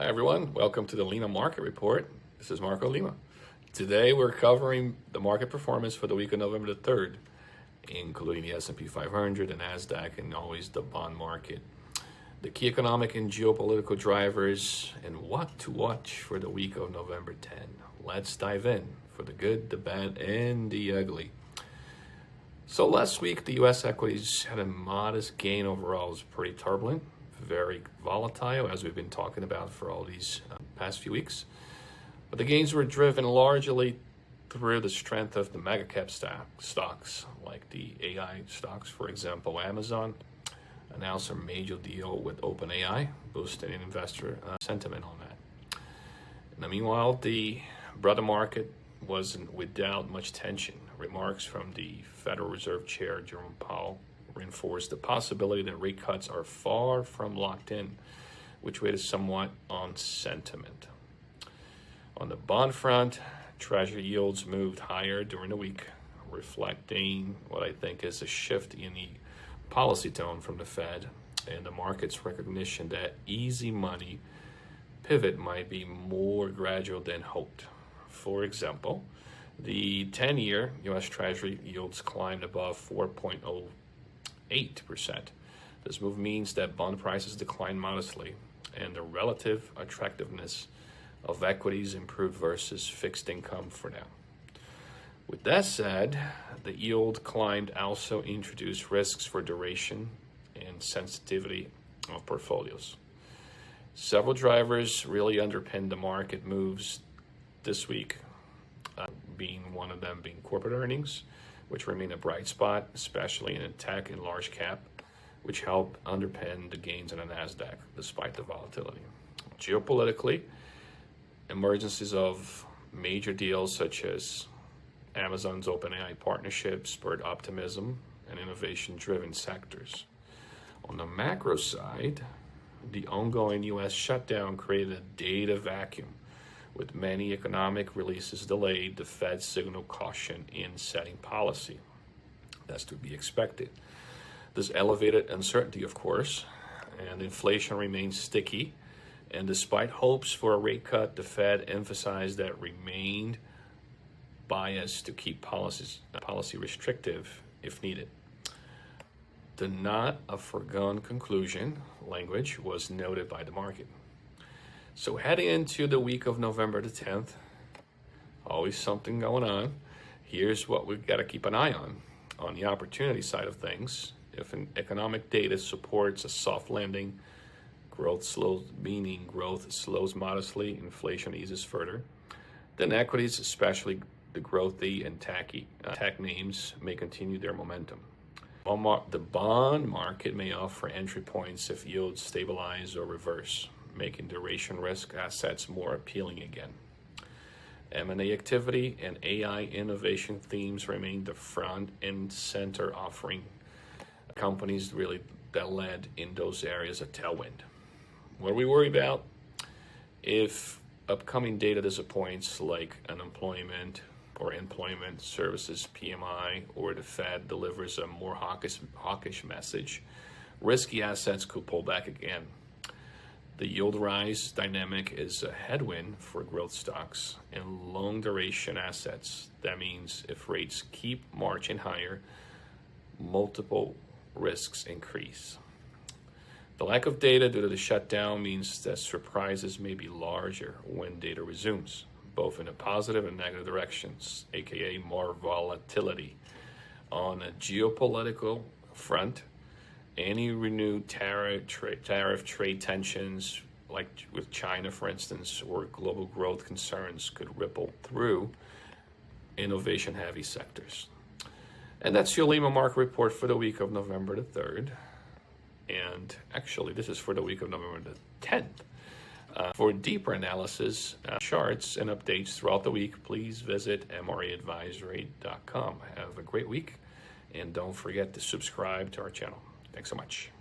Hi everyone, welcome to the Lima Market Report. This is Marco Lima. Today we're covering the market performance for the week of November the 3rd, including the S&P 500, the NASDAQ, and always the bond market. The key economic and geopolitical drivers and what to watch for the week of November 10. Let's dive in for the good, the bad, and the ugly. So last week, the U.S. equities had a modest gain overall. It was pretty turbulent, very volatile, as we've been talking about for all these past few weeks. But the gains were driven largely through the strength of the mega cap stocks, like the AI stocks, for example. Amazon announced a major deal with OpenAI, boosting investor sentiment on that. Now, meanwhile, the broader market wasn't without much tension. Remarks from the Federal Reserve Chair, Jerome Powell, reinforced the possibility that rate cuts are far from locked in, which weighed somewhat on sentiment. On the bond front, Treasury yields moved higher during the week, reflecting what I think is a shift in the policy tone from the Fed and the market's recognition that easy money pivot might be more gradual than hoped. For example, the 10-year U.S. Treasury yields climbed above 4.08%. This move means that bond prices declined modestly and the relative attractiveness of equities improved versus fixed income for now. With that said, the yield climb also introduced risks for duration and sensitivity of portfolios. Several drivers really underpinned the market moves this week, being one of them being corporate earnings, which remain a bright spot, especially in tech and large cap, which help underpin the gains in the NASDAQ despite the volatility. Geopolitically, emergences of major deals such as Amazon's OpenAI partnership spurred optimism and innovation-driven sectors. On the macro side, the ongoing U.S. shutdown created a data vacuum. With many economic releases delayed, the Fed signaled caution in setting policy. That's to be expected. This elevated uncertainty, of course, and inflation remains sticky. And despite hopes for a rate cut, the Fed emphasized that remained biased to keep policy restrictive if needed. The not a foregone conclusion language was noted by the market. So heading into the week of November the 10th, always something going on. Here's what we've got to keep an eye on. On the opportunity side of things, if an economic data supports a soft landing, growth slows modestly, inflation eases further, then equities, especially the growthy and tech names, may continue their momentum. The bond market may offer entry points if yields stabilize or reverse, making duration risk assets more appealing again. M&A activity and AI innovation themes remain the front and center, offering companies really that led in those areas a tailwind. What we worry about if upcoming data disappoints, like unemployment or employment services PMI, or the Fed delivers a more hawkish message, risky assets could pull back again. The yield rise dynamic is a headwind for growth stocks and long duration assets. That means if rates keep marching higher, multiple risks increase. The lack of data due to the shutdown means that surprises may be larger when data resumes, both in a positive and negative directions, aka more volatility. On a geopolitical front, any renewed tariff trade tensions, like with China, for instance, or global growth concerns could ripple through innovation-heavy sectors. And that's your Lima Market Report for the week of November the 3rd. And actually, this is for the week of November the 10th. For deeper analysis, charts, and updates throughout the week, please visit MRAadvisory.com. Have a great week, and don't forget to subscribe to our channel. Thanks so much.